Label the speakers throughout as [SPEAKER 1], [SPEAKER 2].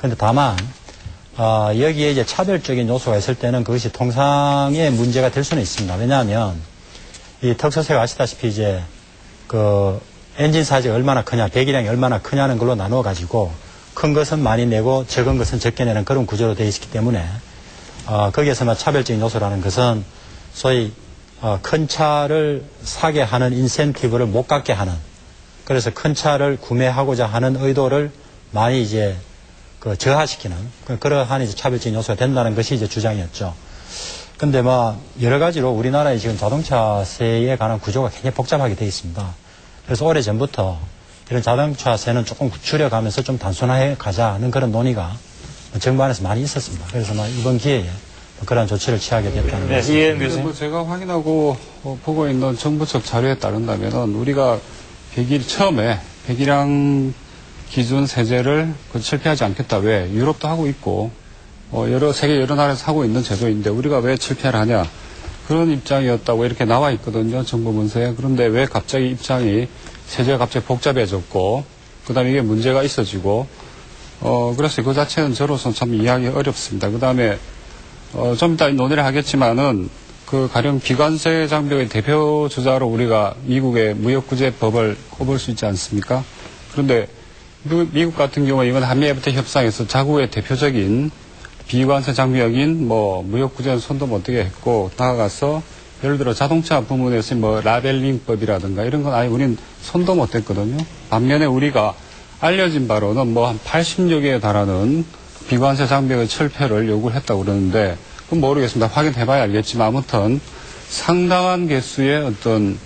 [SPEAKER 1] 근데 다만, 여기에 이제 차별적인 요소가 있을 때는 그것이 통상의 문제가 될 수는 있습니다. 왜냐하면, 이 특수세가 아시다시피 이제, 엔진 사이즈가 얼마나 크냐, 배기량이 얼마나 크냐는 걸로 나누어가지고, 큰 것은 많이 내고 적은 것은 적게 내는 그런 구조로 되어 있기 때문에, 거기에서만 차별적인 요소라는 것은 소위, 큰 차를 사게 하는 인센티브를 못 갖게 하는, 그래서 큰 차를 구매하고자 하는 의도를 많이 이제 저하시키는 그러한 이제 차별적인 요소가 된다는 것이 이제 주장이었죠. 근데 여러 가지로 우리나라의 지금 자동차세에 관한 구조가 굉장히 복잡하게 되어 있습니다. 그래서 오래 전부터 이런 자동차세는 조금 줄여가면서 좀 단순화해 가자는 그런 논의가 정부 안에서 많이 있었습니다. 그래서 이번 기회에 그러한 조치를 취하게 됐다는
[SPEAKER 2] 네,
[SPEAKER 1] 것입니다.
[SPEAKER 2] 교수님. 제가 확인하고 보고 있는 정부 측 자료에 따른다면은 우리가 처음에 배기량 기준 세제를 실패하지 않겠다. 왜? 유럽도 하고 있고, 세계 여러 나라에서 하고 있는 제도인데 우리가 왜 실패를 하냐. 그런 입장이었다고 이렇게 나와 있거든요. 정부 문서에. 그런데 왜 갑자기 입장이 세제가 갑자기 복잡해졌고, 그 다음에 이게 문제가 있어지고, 그래서 그 자체는 저로서는 참 이해하기 어렵습니다. 그 다음에, 좀 이따 논의를 하겠지만은, 가령 비관세 장벽의 대표 주자로 우리가 미국의 무역구제법을 꼽을 수 있지 않습니까? 그런데 미국 같은 경우에 이번 한미FTA 협상에서 자국의 대표적인 비관세 장벽인 무역구제는 손도 못 대게 했고, 나아가서 예를 들어 자동차 부문에서 라벨링법이라든가 이런 건 아예 우린 손도 못 댔거든요. 반면에 우리가 알려진 바로는 한 80여 개에 달하는 비관세 장벽의 철폐를 요구를 했다고 그러는데, 그건 모르겠습니다. 확인해봐야 알겠지만 아무튼 상당한 개수의 어떤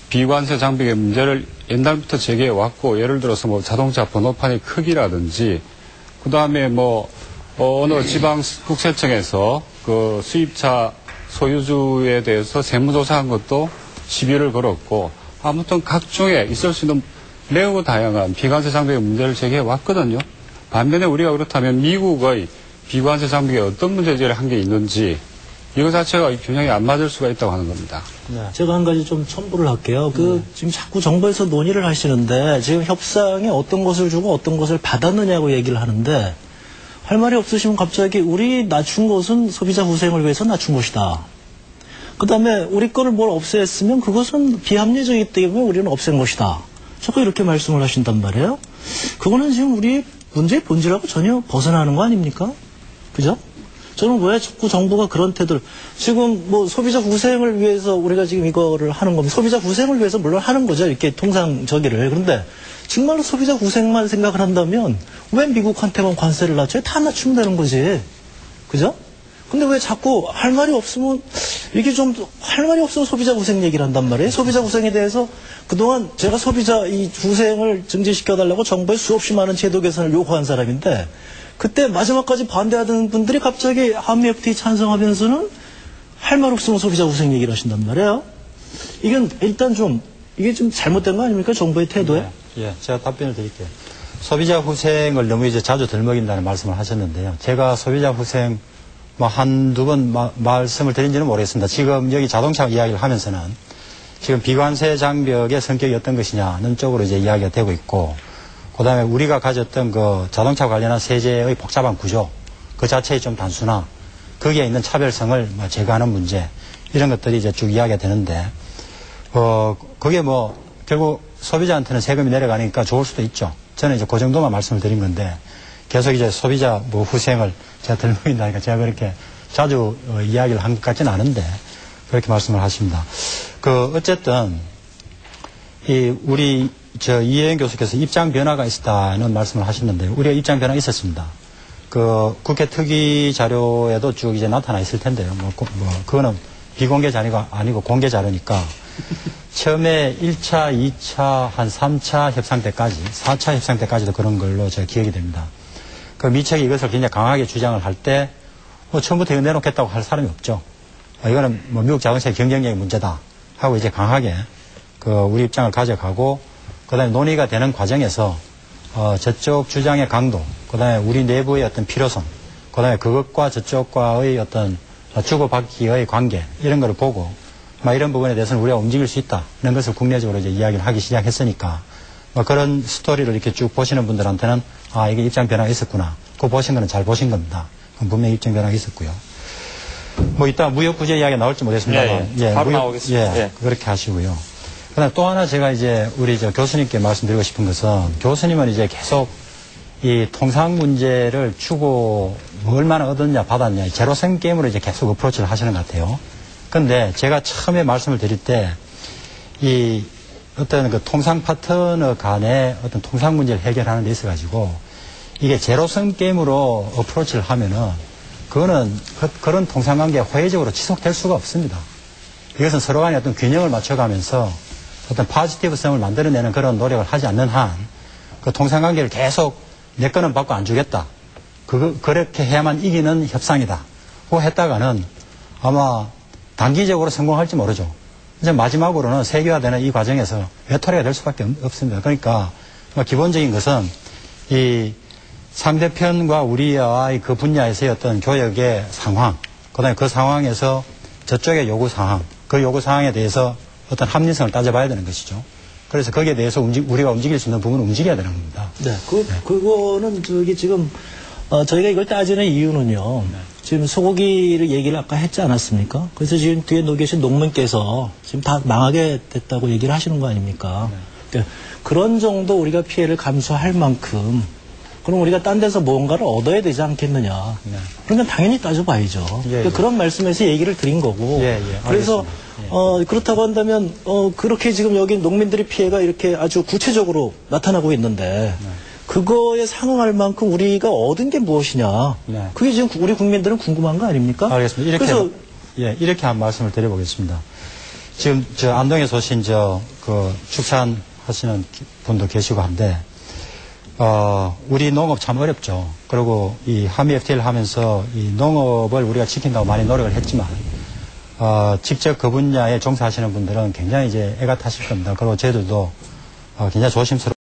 [SPEAKER 2] 비관세 장벽의 문제를 옛날부터 제기해 왔고, 예를 들어서 자동차 번호판의 크기라든지, 그 다음에 어느 지방 국세청에서 수입차 소유주에 대해서 세무조사한 것도 시비를 걸었고, 아무튼 각종의 있을 수 있는 매우 다양한 비관세 장벽의 문제를 제기해 왔거든요. 반면에 우리가 그렇다면 미국의 비관세 장벽에 어떤 문제제를 한 게 있는지, 이거 자체가 균형이 안 맞을 수가 있다고 하는 겁니다.
[SPEAKER 3] 네. 제가 한 가지 좀 첨부를 할게요. 지금 자꾸 정부에서 논의를 하시는데, 지금 협상에 어떤 것을 주고 어떤 것을 받았느냐고 얘기를 하는데, 할 말이 없으시면 갑자기 우리 낮춘 것은 소비자 후생을 위해서 낮춘 것이다. 그 다음에 우리 거를 뭘 없애했으면 그것은 비합리적이기 때문에 우리는 없앤 것이다. 자꾸 이렇게 말씀을 하신단 말이에요. 그거는 지금 우리 문제의 본질하고 전혀 벗어나는 거 아닙니까? 그죠? 저는 왜 자꾸 정부가 그런 태도를, 지금 소비자 후생을 위해서 우리가 지금 이거를 하는 겁니다. 소비자 후생을 위해서 물론 하는 거죠. 이렇게 통상저기를. 그런데 정말로 소비자 후생만 생각을 한다면 왜 미국한테만 관세를 낮춰요? 다 낮추면 되는 거지. 그죠? 근데 왜 자꾸 할 말이 없으면, 이게 좀, 할 말이 없으면 소비자 후생 얘기를 한단 말이에요. 소비자 후생에 대해서 그동안 제가 소비자 이 후생을 증진시켜달라고 정부에 수없이 많은 제도 개선을 요구한 사람인데, 그때 마지막까지 반대하던 분들이 갑자기 한미FTA 찬성하면서는 할 말 없으면 소비자 후생 얘기를 하신단 말이에요. 이건 일단 이게 좀 잘못된 거 아닙니까? 정부의 태도에?
[SPEAKER 1] 예, 제가 답변을 드릴게요. 소비자 후생을 너무 이제 자주 들먹인다는 말씀을 하셨는데요. 제가 소비자 후생 한두 번 말씀을 드린지는 모르겠습니다. 지금 여기 자동차 이야기를 하면서는 지금 비관세 장벽의 성격이 어떤 것이냐는 쪽으로 이제 이야기가 되고 있고, 그 다음에 우리가 가졌던 자동차 관련한 세제의 복잡한 구조, 그 자체의 좀 단순화, 거기에 있는 차별성을 제거하는 문제, 이런 것들이 이제 쭉 이야기가 되는데, 그게 결국 소비자한테는 세금이 내려가니까 좋을 수도 있죠. 저는 이제 그 정도만 말씀을 드린 건데, 계속 이제 소비자 후생을 제가 들먹인다니까 제가 그렇게 자주 이야기를 한 것 같지는 않은데, 그렇게 말씀을 하십니다. 어쨌든, 우리 이혜영 교수께서 입장 변화가 있었다는 말씀을 하셨는데, 우리가 입장 변화가 있었습니다. 국회 특위 자료에도 쭉 이제 나타나 있을 텐데요. 그거는 비공개 자료가 아니고 공개 자료니까, 처음에 1차, 2차, 한 3차 협상 때까지, 4차 협상 때까지도 그런 걸로 제가 기억이 됩니다. 미책이 이것을 굉장히 강하게 주장을 할 때, 처음부터 이거 내놓겠다고 할 사람이 없죠. 이거는 미국 자동차의 경쟁력의 문제다 하고 이제 강하게 우리 입장을 가져가고, 그 다음에 논의가 되는 과정에서 저쪽 주장의 강도, 그 다음에 우리 내부의 어떤 필요성, 그 다음에 그것과 저쪽과의 어떤 주고받기의 관계, 이런 거를 보고, 이런 부분에 대해서는 우리가 움직일 수 있다는 것을 국내적으로 이제 이야기를 하기 시작했으니까, 그런 스토리를 이렇게 쭉 보시는 분들한테는, 이게 입장 변화가 있었구나. 그거 보신 거는 잘 보신 겁니다. 그건 분명히 입장 변화가 있었고요. 뭐 이따 무역 구제 이야기가 나올지 모르겠습니다만,
[SPEAKER 4] 바로 나오겠습니다. 예.
[SPEAKER 1] 그렇게 하시고요. 그다음 또 하나 제가 이제 우리 교수님께 말씀드리고 싶은 것은, 교수님은 이제 계속 이 통상 문제를 주고 뭐 얼마나 얻었냐 받았냐 제로섬 게임으로 이제 계속 어프로치를 하시는 것 같아요. 근데 제가 처음에 말씀을 드릴 때 이 어떤 그 통상 파트너 간의 어떤 통상 문제를 해결하는 데 있어 가지고 이게 제로섬 게임으로 어프로치를 하면은 그거는 그런 통상 관계가 호혜적으로 지속될 수가 없습니다. 이것은 서로 간에 어떤 균형을 맞춰가면서 어떤 포지티브성을 만들어내는 그런 노력을 하지 않는 한 그 통상 관계를 계속 내 거는 받고 안 주겠다. 그렇게 해야만 이기는 협상이다. 그거 했다가는 아마 단기적으로 성공할지 모르죠. 이제 마지막으로는 세계화되는 이 과정에서 외톨이가 될 수밖에 없습니다. 그러니까 기본적인 것은 이 상대편과 우리와의 그 분야에서의 어떤 교역의 상황, 그 다음에 그 상황에서 저쪽의 요구 상황, 그 요구 상황에 대해서 어떤 합리성을 따져봐야 되는 것이죠. 그래서 거기에 대해서 우리가 움직일 수 있는 부분은 움직여야 되는 겁니다.
[SPEAKER 3] 네. 그거는 지금, 저희가 이걸 따지는 이유는요. 지금 소고기를 얘기를 아까 했지 않았습니까? 그래서 지금 뒤에 계신 농민께서 지금 다 망하게 됐다고 얘기를 하시는 거 아닙니까? 그러니까 그런 정도 우리가 피해를 감수할 만큼 그럼 우리가 딴 데서 뭔가를 얻어야 되지 않겠느냐. 그러면 당연히 따져봐야죠. 그러니까 그런 말씀에서 얘기를 드린 거고. 그래서 그렇다고 한다면 그렇게 지금 여기 농민들의 피해가 이렇게 아주 구체적으로 나타나고 있는데 그거에 상응할 만큼 우리가 얻은 게 무엇이냐. 그게 지금 우리 국민들은 궁금한 거 아닙니까?
[SPEAKER 1] 알겠습니다. 이렇게 한 말씀을 드려보겠습니다. 지금 안동에서 오신 축산하시는 분도 계시고 한데 우리 농업 참 어렵죠. 그리고 이 한미 FTA를 하면서 이 농업을 우리가 지킨다고 많이 노력을 했지만, 직접 그 분야에 종사하시는 분들은 굉장히 이제 애가 타실 겁니다. 그리고 저희들도 굉장히 조심스러워